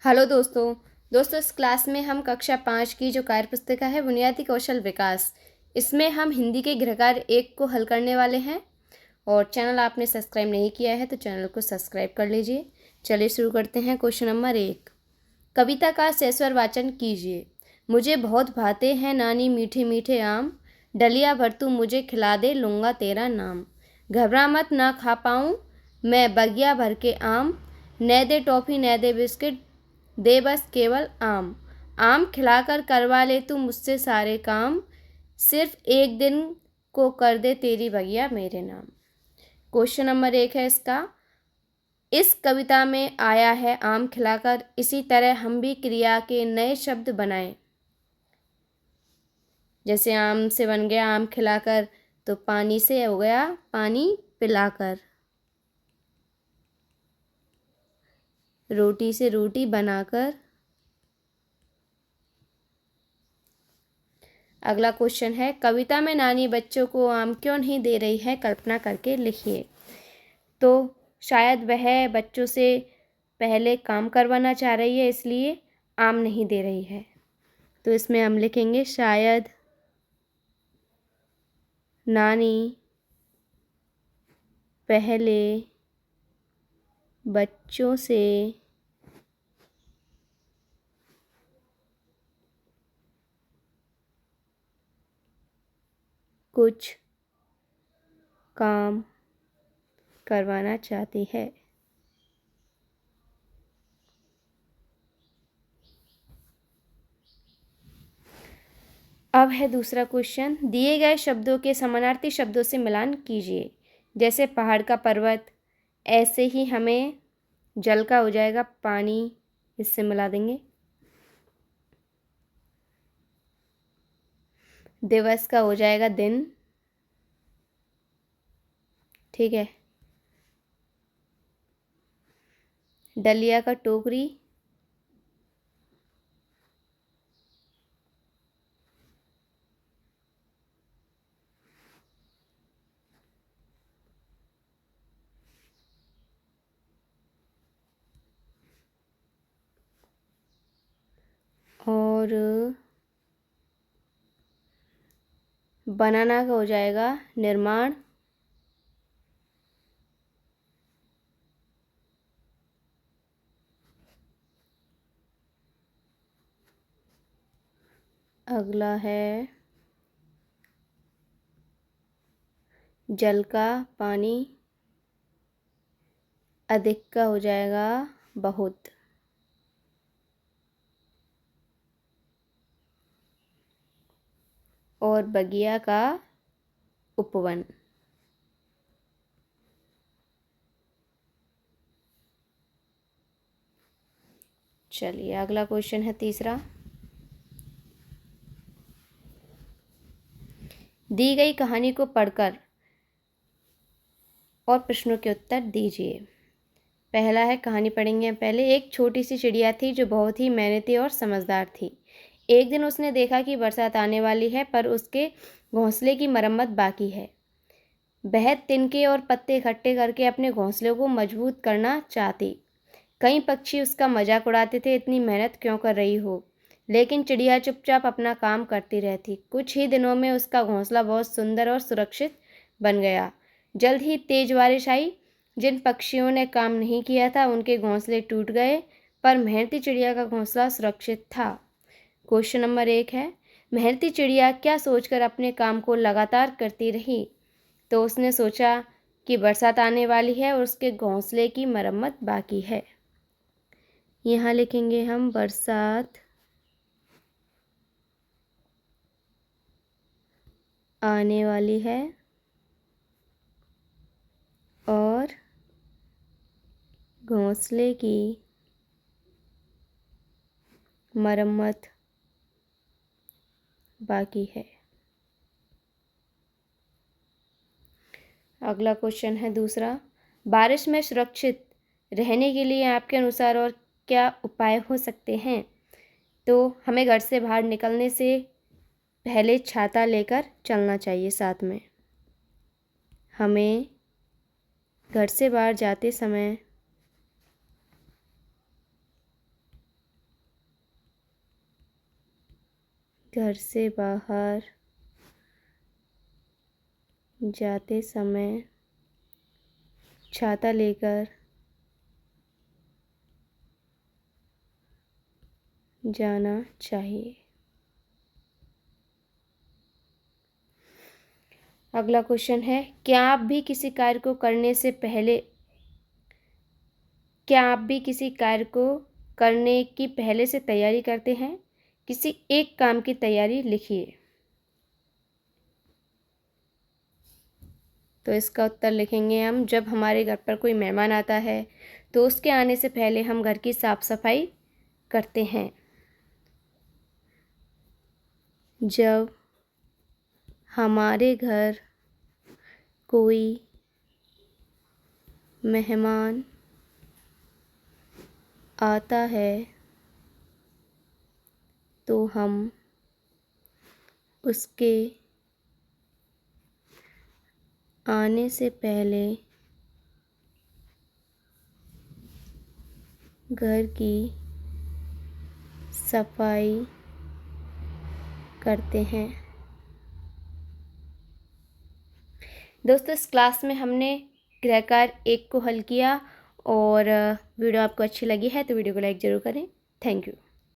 Hello दोस्तों इस class में हम कक्षा 5 की जो कार्य पुस्तिका है बुनियादी कौशल विकास, इसमें हम हिंदी के गृहकार्य 1 को हल करने वाले हैं। और चैनल आपने सब्सक्राइब नहीं किया है तो चैनल को सब्सक्राइब कर लीजिए। चलिए शुरू करते हैं। क्वेश्चन नंबर 1, कविता का सस्वर वाचन कीजिए। मुझे बहुत भाते हैं नानी मीठे मीठे आम, डलिया भर तू मुझे खिला दे लूँगा तेरा नाम। घबरा मत ना खा पाऊँ मैं बगिया भर के आम, न दे टॉफ़ी न दे बिस्किट दे बस केवल आम। आम खिलाकर करवा ले तू मुझसे सारे काम, सिर्फ एक दिन को कर दे तेरी बगिया मेरे नाम। क्वेश्चन नंबर 1 है इसका, इस कविता में आया है आम खिलाकर, इसी तरह हम भी क्रिया के नए शब्द बनाएं। जैसे आम से बन गया आम खिलाकर, तो पानी से हो गया पानी पिलाकर। रोटी से रोटी बनाकर। अगला क्वेश्चन है, कविता में नानी बच्चों को आम क्यों नहीं दे रही है, कल्पना करके लिखिए। तो शायद वह बच्चों से पहले काम करवाना चाह रही है, इसलिए आम नहीं दे रही है। तो इसमें हम लिखेंगे शायद नानी पहले बच्चों से कुछ काम करवाना चाहती है। अब है दूसरा क्वेश्चन, दिए गए शब्दों के समानार्थी शब्दों से मिलान कीजिए। जैसे पहाड़ का पर्वत, ऐसे ही हमें जल का हो जाएगा पानी, इससे मिला देंगे। दिवस का हो जाएगा दिन, ठीक है। डलिया का टोकरी, और बनाना का हो जाएगा निर्माण। अगला है जल का पानी, अधिक का हो जाएगा बहुत। और बगिया का उपवन। चलिए अगला क्वेश्चन है तीसरा, दी गई कहानी को पढ़कर और प्रश्नों के उत्तर दीजिए। पहला है, कहानी पढ़ेंगे पहले। एक छोटी सी चिड़िया थी जो बहुत ही मेहनती और समझदार थी। एक दिन उसने देखा कि बरसात आने वाली है, पर उसके घोंसले की मरम्मत बाकी है। वह तिनके और पत्ते इकट्ठे करके अपने घोंसले को मजबूत करना चाहती। कई पक्षी उसका मजाक उड़ाते थे, इतनी मेहनत क्यों कर रही हो। लेकिन चिड़िया चुपचाप अपना काम करती रहती। कुछ ही दिनों में उसका घोंसला बहुत सुंदर और सुरक्षित बन गया। जल्द ही तेज बारिश आई। जिन पक्षियों ने काम नहीं किया था उनके घोंसले टूट गए, पर मेहनती चिड़िया का घोंसला सुरक्षित था। क्वेश्चन नंबर 1 है, मेहनती चिड़िया क्या सोचकर अपने काम को लगातार करती रही। तो उसने सोचा कि बरसात आने वाली है और उसके घोंसले की मरम्मत बाकी है। यहाँ लिखेंगे हम बरसात आने वाली है और घोंसले की मरम्मत बाकी है। अगला क्वेश्चन है दूसरा, बारिश में सुरक्षित रहने के लिए आपके अनुसार और क्या उपाय हो सकते हैं। तो हमें घर से बाहर निकलने से पहले छाता लेकर चलना चाहिए। साथ में हमें घर से बाहर जाते समय घर से बाहर जाते समय छाता लेकर जाना चाहिए। अगला क्वेश्चन है, क्या आप भी किसी कार्य को करने की पहले से तैयारी करते हैं? किसी एक काम की तैयारी लिखिए। तो इसका उत्तर लिखेंगे हम, जब हमारे घर पर कोई मेहमान आता है तो उसके आने से पहले हम घर की साफ सफाई करते हैं। जब हमारे घर कोई मेहमान आता है तो हम उसके आने से पहले घर की सफाई करते हैं। दोस्तों, इस क्लास में हमने गृहकार 1 को हल किया और वीडियो आपको अच्छी लगी है तो वीडियो को लाइक ज़रूर करें। Thank you.